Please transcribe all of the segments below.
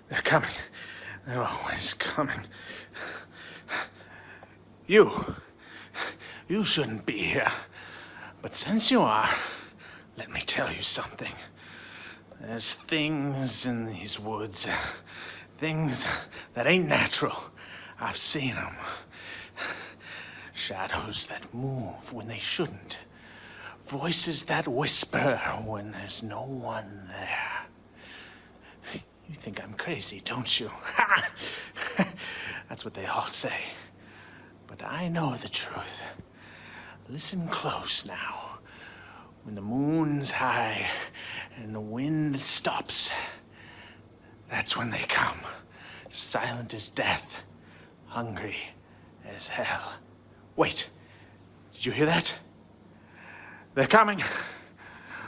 They're coming. They're always coming. You shouldn't be here. But since you are, let me tell you something. There's things in these woods, things that ain't natural. I've seen them. Shadows that move when they shouldn't. Voices that whisper when there's no one there. You think I'm crazy, don't you? That's what they all say. But I know the truth. Listen close now. When the moon's high and the wind stops, that's when they come. Silent as death, hungry as hell. Wait, did you hear that? They're coming.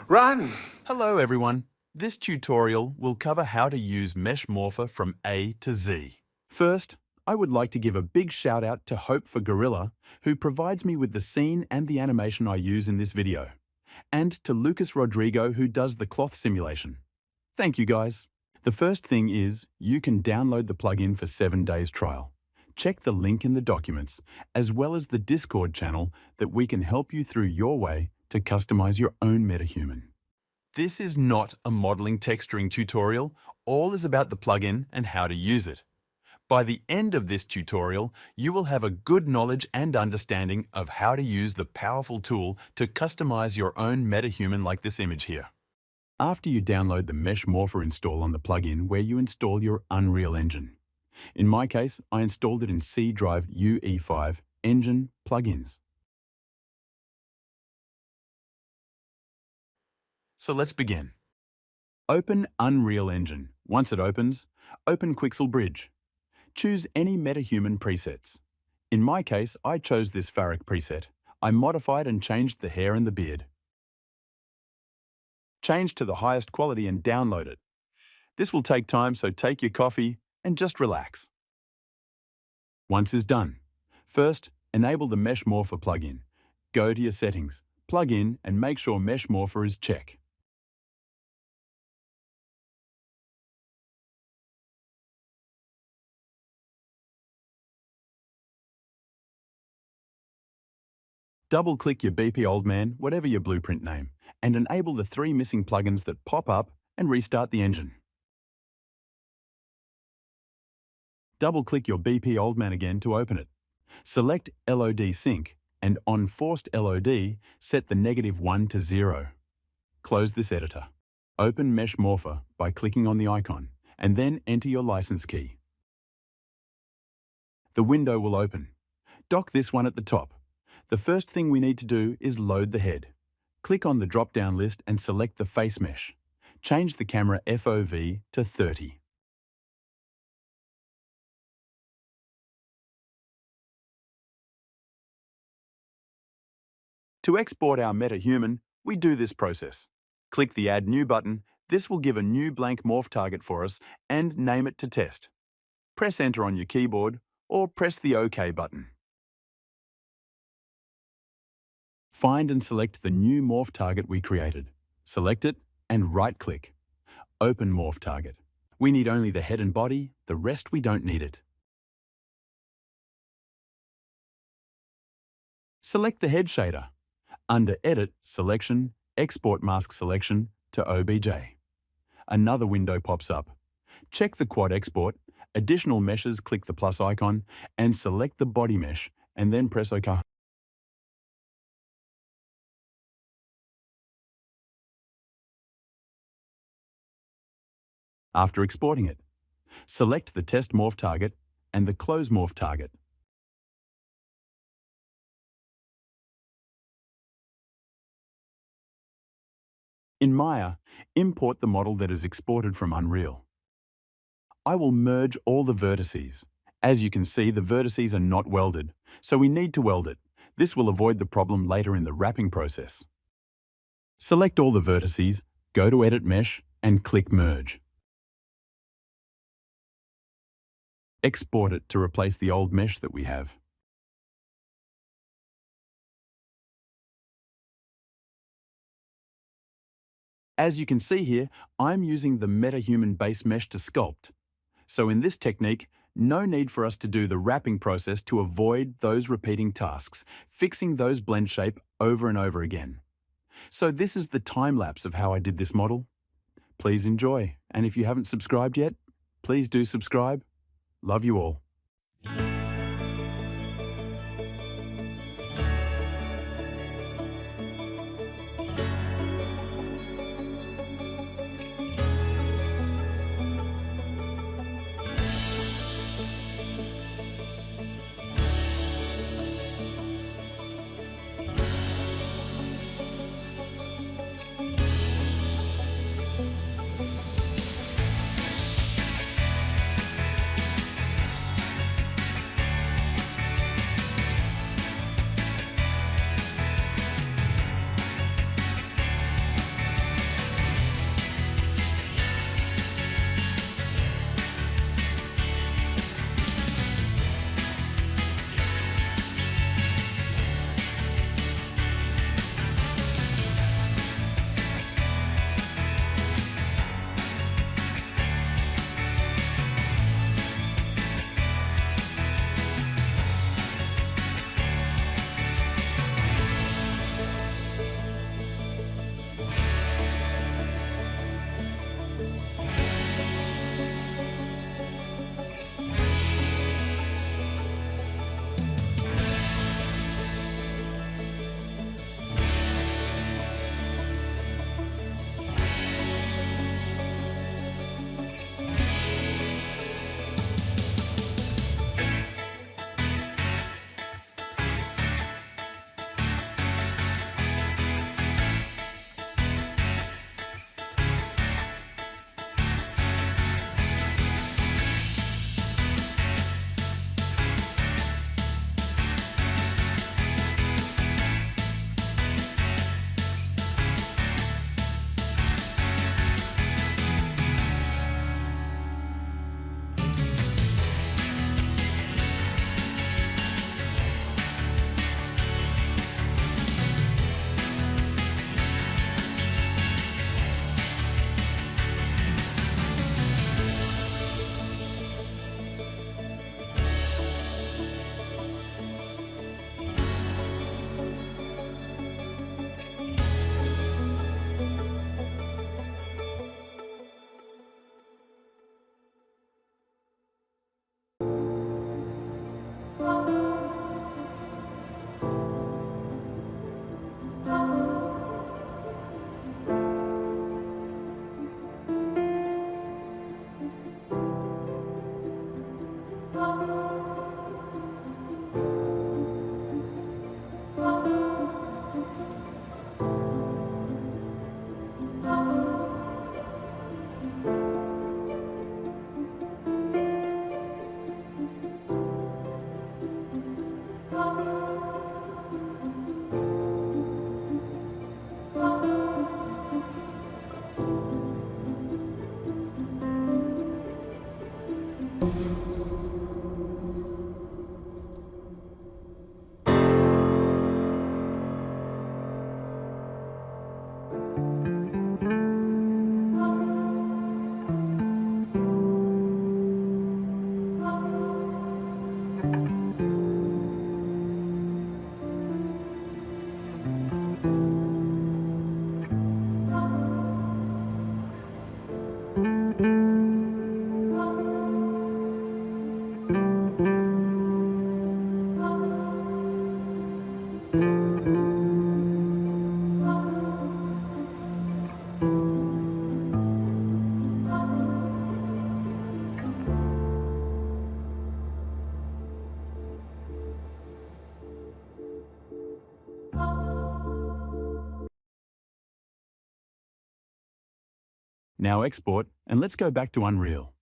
Run! Hello everyone. This tutorial will cover how to use Mesh Morpher from A to Z. First, I would like to give a big shout out to Hope for Gorilla, who provides me with the scene and the animation I use in this video, and to Lucas Rodrigo, who does the cloth simulation. Thank you guys. The first thing is you can download the plugin for 7 days trial. Check the link in the documents, as well as the Discord channel that we can help you through your way to customize your own metahuman. This is not a modeling texturing tutorial. All is about the plugin and how to use it. By the end of this tutorial, you will have a good knowledge and understanding of how to use the powerful tool to customize your own metahuman like this image here. After you download the Mesh Morpher install on the plugin where you install your Unreal Engine. In my case, I installed it in C Drive UE5 Engine Plugins. So let's begin. Open Unreal Engine. Once it opens, open Quixel Bridge. Choose any metahuman presets. In my case, I chose this Pharik preset. I modified and changed the hair and the beard. Change to the highest quality and download it. This will take time, so take your coffee and just relax. Once is done, first, enable the Mesh Morpher plugin. Go to your settings, plug in, and make sure Mesh Morpher is check. Double-click your BP Old Man, whatever your blueprint name, and enable the 3 missing plugins that pop up and restart the engine. Double-click your BP Old Man again to open it. Select LOD Sync, and on Forced LOD, set the -1 to 0. Close this editor. Open Mesh Morpher by clicking on the icon, and then enter your license key. The window will open. Dock this one at the top. The first thing we need to do is load the head. Click on the drop-down list and select the face mesh. Change the camera FOV to 30. To export our metahuman, we do this process. Click the Add New button. This will give a new blank morph target for us and name it to test. Press Enter on your keyboard or press the OK button. Find and select the new morph target we created. Select it and right-click. Open Morph Target. We need only the head and body, the rest we don't need it. Select the head shader. Under Edit, Selection, Export Mask Selection to OBJ. Another window pops up. Check the quad export, additional meshes, click the plus icon, and select the body mesh, and then press OK. After exporting it, select the test morph target and the close morph target. In Maya, import the model that is exported from Unreal. I will merge all the vertices. As you can see, the vertices are not welded, so we need to weld it. This will avoid the problem later in the wrapping process. Select all the vertices, go to Edit Mesh, and click Merge. Export it to replace the old mesh that we have. As you can see here, I'm using the MetaHuman base mesh to sculpt. So in this technique, no need for us to do the wrapping process to avoid those repeating tasks, fixing those blend shape over and over again. So this is the time lapse of how I did this model. Please enjoy, and if you haven't subscribed yet, please do subscribe. Love you all. Now export, and let's go back to Unreal.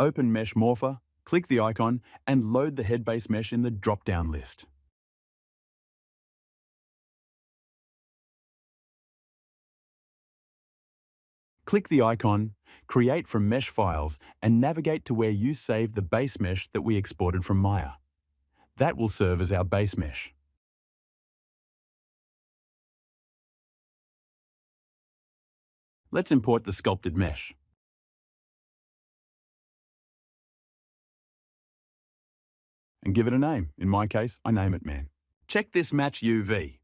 Open Mesh Morpher, click the icon, and load the head base mesh in the drop-down list. Click the icon, Create from Mesh Files, and navigate to where you saved the base mesh that we exported from Maya. That will serve as our base mesh. Let's import the sculpted mesh. And give it a name. In my case, I name it Man. Check this match UV.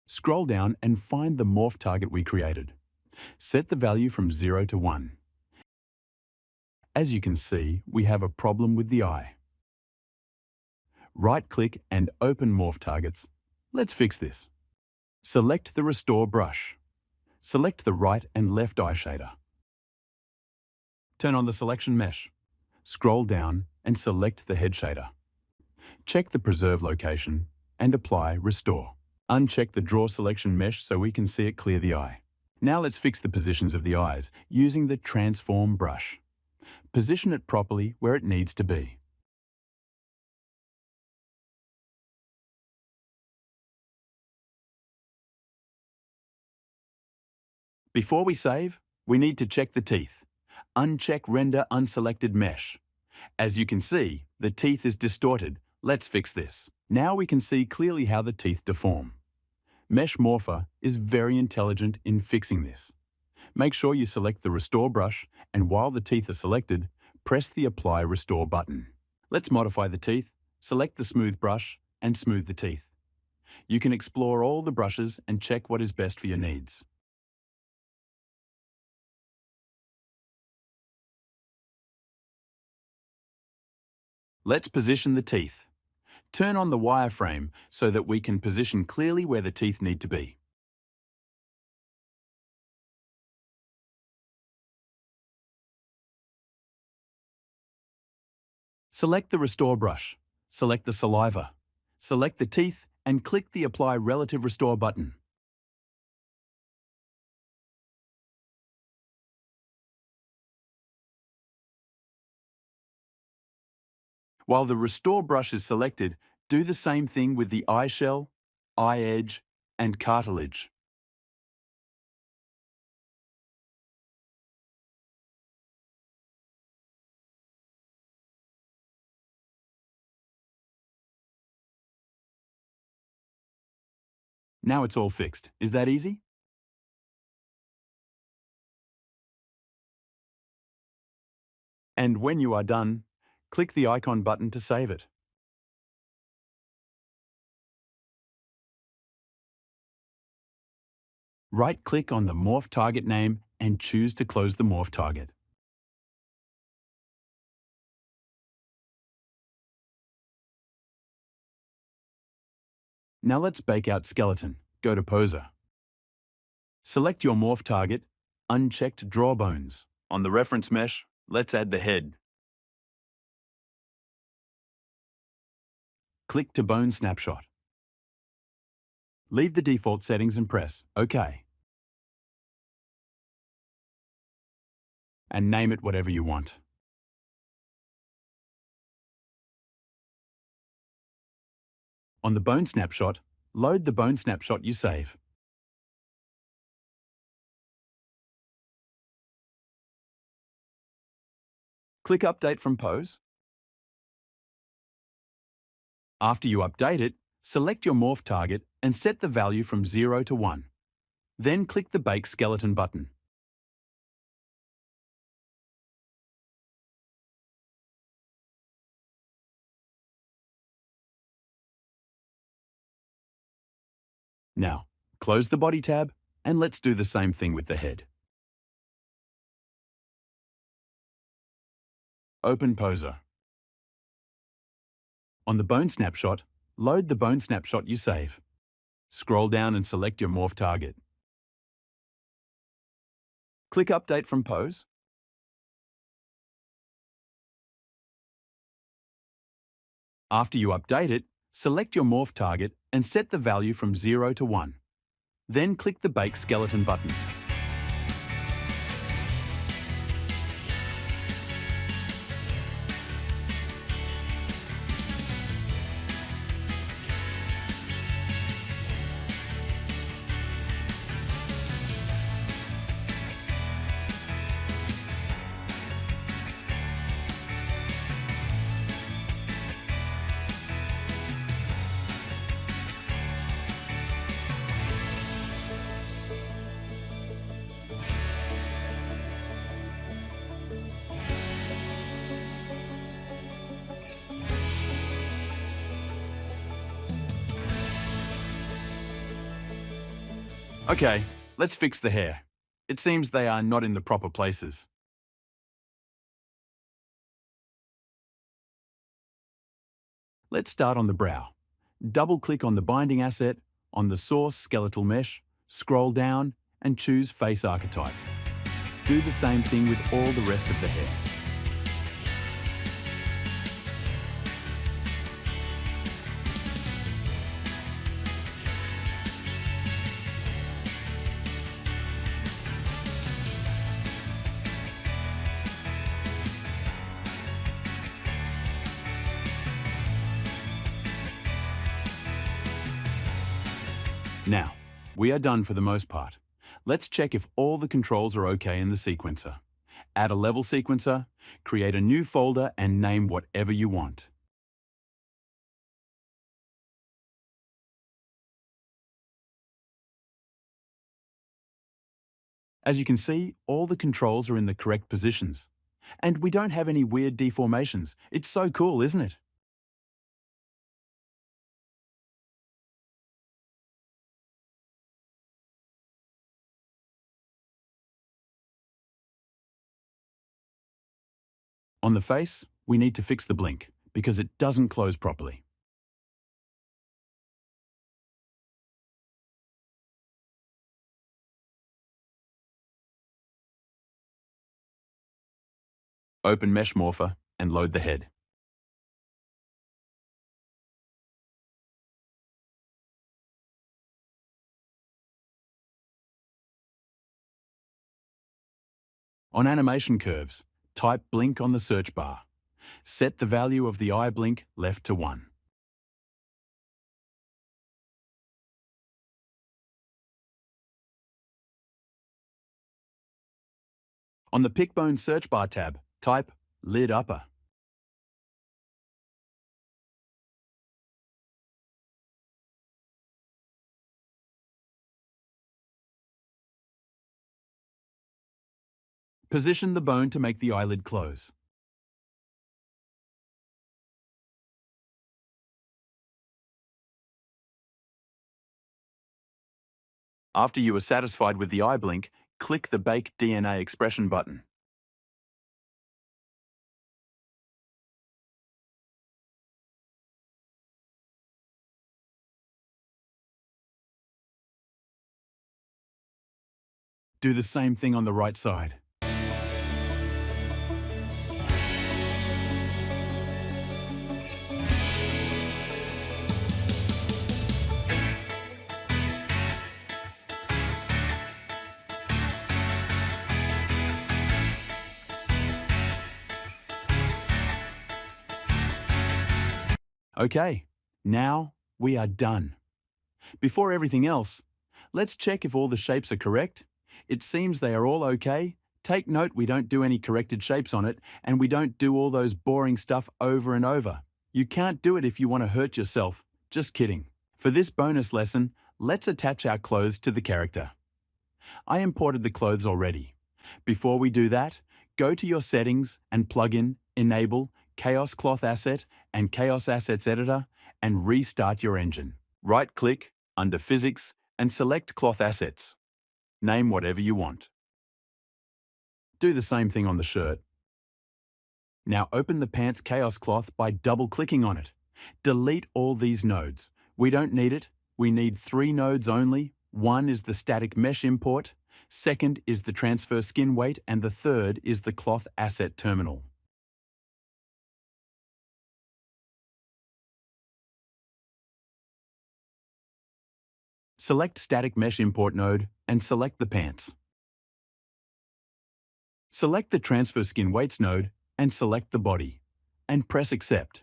Scroll down and find the morph target we created. Set the value from 0 to 1. As you can see, we have a problem with the eye. Right-click and open Morph Targets. Let's fix this. Select the Restore brush. Select the right and left eye shader. Turn on the selection mesh. Scroll down and select the head shader. Check the Preserve location and apply Restore. Uncheck the Draw Selection mesh so we can see it clear the eye. Now let's fix the positions of the eyes using the Transform brush. Position it properly where it needs to be. Before we save, we need to check the teeth. Uncheck Render Unselected Mesh. As you can see, the teeth is distorted. Let's fix this. Now we can see clearly how the teeth deform. Mesh Morpher is very intelligent in fixing this. Make sure you select the Restore brush, and while the teeth are selected, press the Apply Restore button. Let's modify the teeth, select the Smooth brush, and smooth the teeth. You can explore all the brushes and check what is best for your needs. Let's position the teeth. Turn on the wireframe so that we can position clearly where the teeth need to be. Select the Restore brush. Select the Saliva. Select the teeth and click the Apply Relative Restore button. While the Restore brush is selected, do the same thing with the eye shell, eye edge, and cartilage. Now it's all fixed. Is that easy? And when you are done, click the icon button to save it. Right-click on the Morph Target name and choose to close the Morph Target. Now let's bake out Skeleton. Go to Poser. Select your Morph Target, unchecked Draw Bones. On the reference mesh, let's add the head. Click to Bone Snapshot. Leave the default settings and press OK. And name it whatever you want. On the bone snapshot, load the bone snapshot you save. Click Update from Pose. After you update it, select your Morph Target and set the value from 0 to 1. Then click the Bake Skeleton button. Now, close the Body tab and let's do the same thing with the head. Open Poser. On the bone snapshot, load the bone snapshot you save. Scroll down and select your Morph Target. Click Update from Pose. After you update it, select your Morph Target and set the value from 0 to 1. Then click the Bake Skeleton button. Okay, let's fix the hair. It seems they are not in the proper places. Let's start on the brow. Double-click on the binding asset, on the source skeletal mesh, scroll down and choose Face Archetype. Do the same thing with all the rest of the hair. Now, we are done for the most part. Let's check if all the controls are okay in the sequencer. Add a level sequencer, create a new folder and name whatever you want. As you can see, all the controls are in the correct positions. And we don't have any weird deformations. It's so cool, isn't it? On the face, we need to fix the blink because it doesn't close properly. Open Mesh Morpher and load the head. On animation curves, type blink on the search bar. Set the value of the eye blink left to 1. On the Pickbone search bar tab, type lid upper. Position the bone to make the eyelid close. After you are satisfied with the eye blink, click the Bake DNA Expression button. Do the same thing on the right side. Okay, now we are done. Before everything else, let's check if all the shapes are correct. It seems they are all okay. Take note we don't do any corrected shapes on it, and we don't do all those boring stuff over and over. You can't do it if you want to hurt yourself. Just kidding. For this bonus lesson, let's attach our clothes to the character. I imported the clothes already. Before we do that, go to your settings and plug in, enable Chaos Cloth Asset and Chaos Assets Editor and restart your engine. Right-click under Physics and select Cloth Assets. Name whatever you want. Do the same thing on the shirt. Now open the pants Chaos Cloth by double-clicking on it. Delete all these nodes. We don't need it. We need 3 nodes only. 1 is the static mesh import, 2nd is the transfer skin weight, and the 3rd is the cloth asset terminal. Select Static Mesh Import node and select the pants. Select the Transfer Skin Weights node and select the body, and press Accept.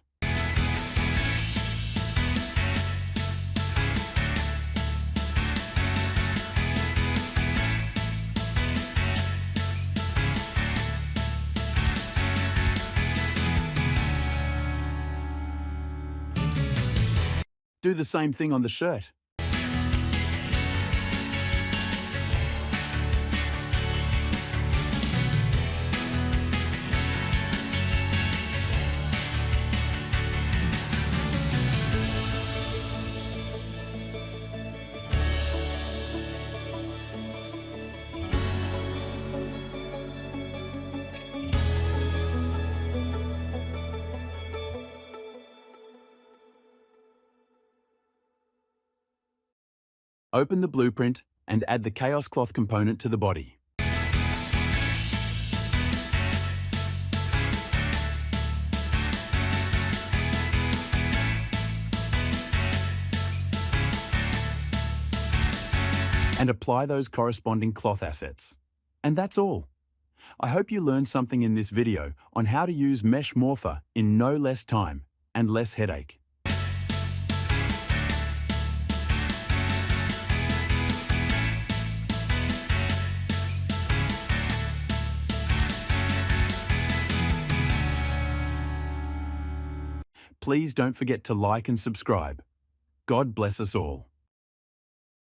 Do the same thing on the shirt. Open the blueprint and add the Chaos Cloth component to the body. And apply those corresponding cloth assets. And that's all. I hope you learned something in this video on how to use Mesh Morpher in no less time and less headache. Please don't forget to like and subscribe. God bless us all.